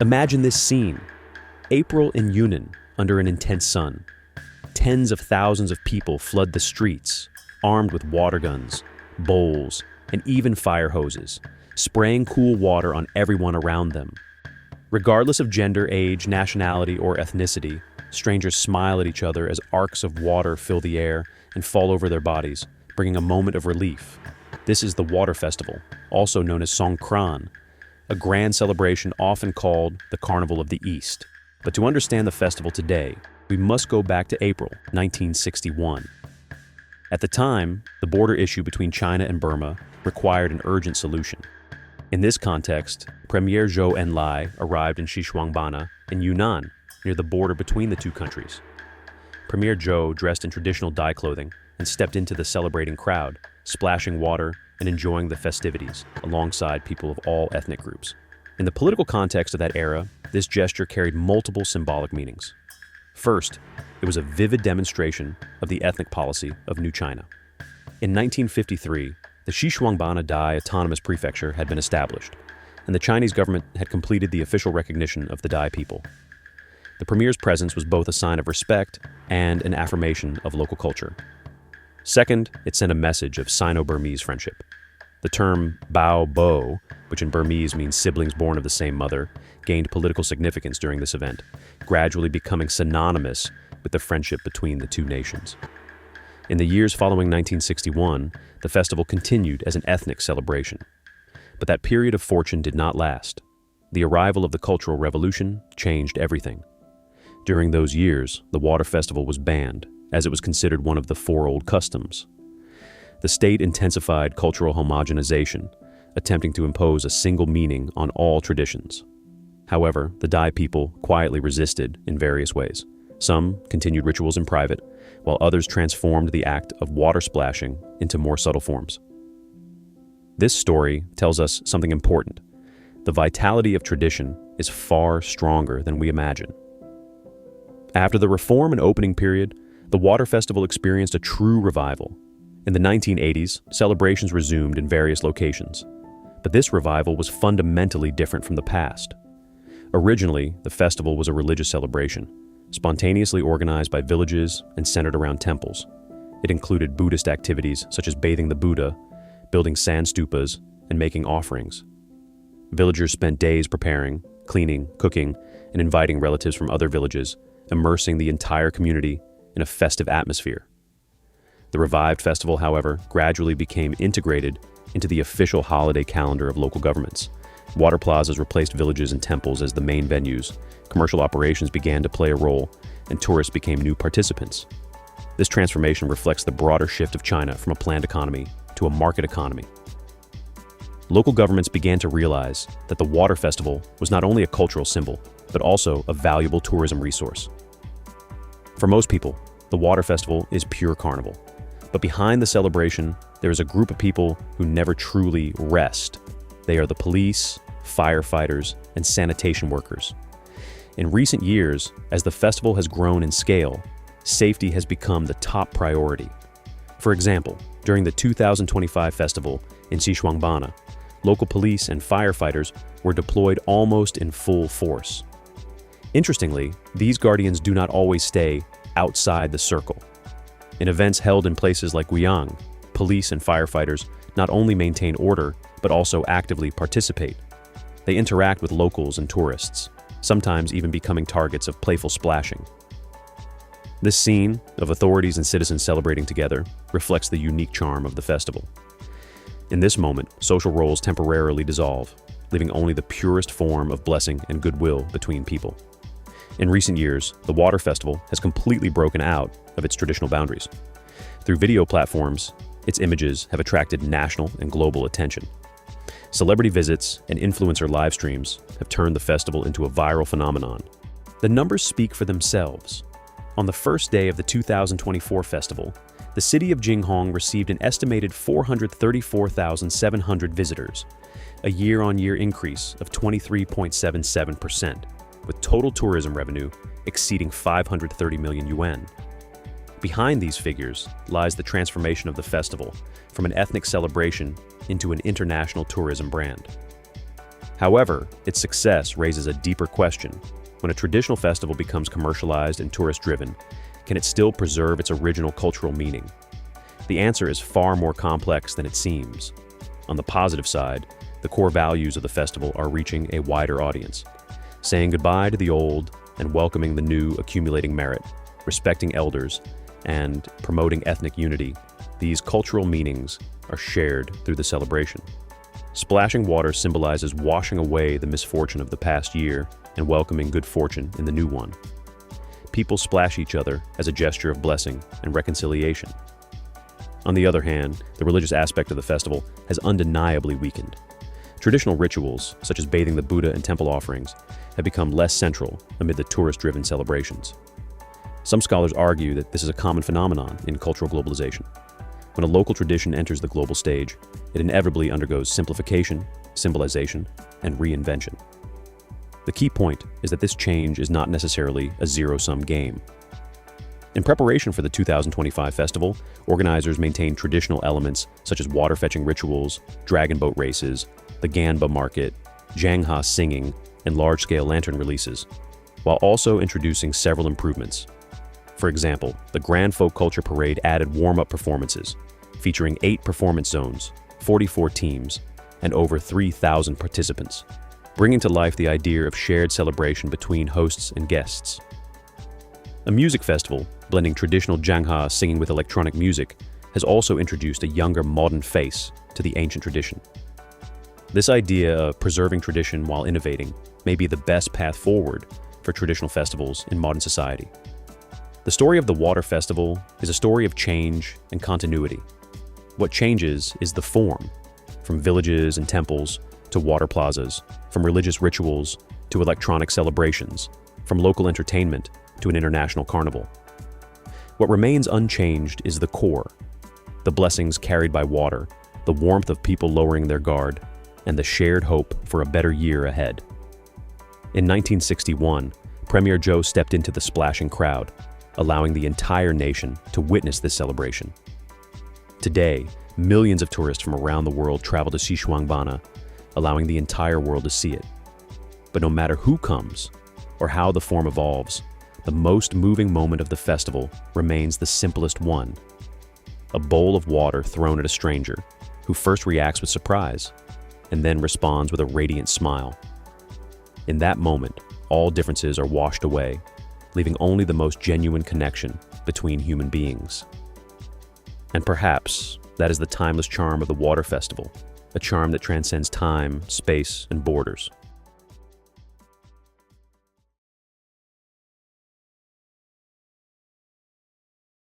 Imagine this scene. April in Yunnan, under an intense sun. Tens of thousands of people flood the streets, armed with water guns, bowls, and even fire hoses, spraying cool water on everyone around them. Regardless of gender, age, nationality, or ethnicity, strangers smile at each other as arcs of water fill the air and fall over their bodies, bringing a moment of relief. This is the Water Festival, also known as Songkran, a grand celebration often called the Carnival of the East. But to understand the festival today, we must go back to April 1961. At the time, the border issue between China and Burma required an urgent solution. In this context, Premier Zhou Enlai arrived in Xishuangbanna in Yunnan, near the border between the two countries. Premier Zhou dressed in traditional dye clothing and stepped into the celebrating crowd, splashing water and enjoying the festivities alongside people of all ethnic groups. In the political context of that era, this gesture carried multiple symbolic meanings. First, it was a vivid demonstration of the ethnic policy of New China. In 1953, the Xishuangbanna Dai Autonomous Prefecture had been established, and the Chinese government had completed the official recognition of the Dai people. The premier's presence was both a sign of respect and an affirmation of local culture. Second, it sent a message of Sino-Burmese friendship. The term Bao Bo, which in Burmese means siblings born of the same mother, gained political significance during this event, gradually becoming synonymous with the friendship between the two nations. In the years following 1961, the festival continued as an ethnic celebration. But that period of fortune did not last. The arrival of the Cultural Revolution changed everything. During those years, the Water Festival was banned, as it was considered one of the four old customs. The state intensified cultural homogenization, attempting to impose a single meaning on all traditions. However, the Dai people quietly resisted in various ways. Some continued rituals in private, while others transformed the act of water splashing into more subtle forms. This story tells us something important. The vitality of tradition is far stronger than we imagine. After the reform and opening period, the Water Festival experienced a true revival. In the 1980s, celebrations resumed in various locations. But this revival was fundamentally different from the past. Originally, the festival was a religious celebration, spontaneously organized by villages and centered around temples. It included Buddhist activities such as bathing the Buddha, building sand stupas, and making offerings. Villagers spent days preparing, cleaning, cooking, and inviting relatives from other villages, immersing the entire community in a festive atmosphere. The revived festival, however, gradually became integrated into the official holiday calendar of local governments. Water plazas replaced villages and temples as the main venues. Commercial operations began to play a role, and tourists became new participants. This transformation reflects the broader shift of China from a planned economy to a market economy. Local governments began to realize that the Water Festival was not only a cultural symbol, but also a valuable tourism resource. For most people, the Water Festival is pure carnival. But behind the celebration, there is a group of people who never truly rest. They are the police, firefighters, and sanitation workers. In recent years, as the festival has grown in scale, safety has become the top priority. For example, during the 2025 festival in Xishuangbanna, local police and firefighters were deployed almost in full force. Interestingly, these guardians do not always stay outside the circle. In events held in places like Guiyang, police and firefighters not only maintain order, but also actively participate. They interact with locals and tourists, sometimes even becoming targets of playful splashing. This scene of authorities and citizens celebrating together reflects the unique charm of the festival. In this moment, social roles temporarily dissolve, leaving only the purest form of blessing and goodwill between people. In recent years, the Water Festival has completely broken out of its traditional boundaries. Through video platforms, its images have attracted national and global attention. Celebrity visits and influencer live streams have turned the festival into a viral phenomenon. The numbers speak for themselves. On the first day of the 2024 festival, the city of Jinghong received an estimated 434,700 visitors, a year-on-year increase of 23.77%. with total tourism revenue exceeding 530 million yuan. Behind these figures lies the transformation of the festival from an ethnic celebration into an international tourism brand. However, its success raises a deeper question. When a traditional festival becomes commercialized and tourist-driven, can it still preserve its original cultural meaning? The answer is far more complex than it seems. On the positive side, the core values of the festival are reaching a wider audience, saying goodbye to the old and welcoming the new, accumulating merit, respecting elders, and promoting ethnic unity. These cultural meanings are shared through the celebration. Splashing water symbolizes washing away the misfortune of the past year and welcoming good fortune in the new one. People splash each other as a gesture of blessing and reconciliation. On the other hand, the religious aspect of the festival has undeniably weakened. Traditional rituals, such as bathing the Buddha and temple offerings, have become less central amid the tourist-driven celebrations. Some scholars argue that this is a common phenomenon in cultural globalization. When a local tradition enters the global stage, it inevitably undergoes simplification, symbolization, and reinvention. The key point is that this change is not necessarily a zero-sum game. In preparation for the 2025 festival, organizers maintain traditional elements such as water-fetching rituals, dragon boat races, the Ganba market, Zhangha singing, and large-scale lantern releases, while also introducing several improvements. For example, the Grand Folk Culture Parade added warm-up performances, featuring 8 performance zones, 44 teams, and over 3,000 participants, bringing to life the idea of shared celebration between hosts and guests. A music festival, blending traditional Zhangha singing with electronic music, has also introduced a younger modern face to the ancient tradition. This idea of preserving tradition while innovating may be the best path forward for traditional festivals in modern society. The story of the Water Festival is a story of change and continuity. What changes is the form, from villages and temples to water plazas, from religious rituals to electronic celebrations, from local entertainment to an international carnival. What remains unchanged is the core, the blessings carried by water, the warmth of people lowering their guard, and the shared hope for a better year ahead. In 1961, Premier Joe stepped into the splashing crowd, allowing the entire nation to witness this celebration. Today, millions of tourists from around the world travel to Xishuangbanna, allowing the entire world to see it. But no matter who comes or how the form evolves, the most moving moment of the festival remains the simplest one: a bowl of water thrown at a stranger who first reacts with surprise and then responds with a radiant smile. In that moment, all differences are washed away, leaving only the most genuine connection between human beings. And perhaps that is the timeless charm of the Water Festival, a charm that transcends time, space, and borders.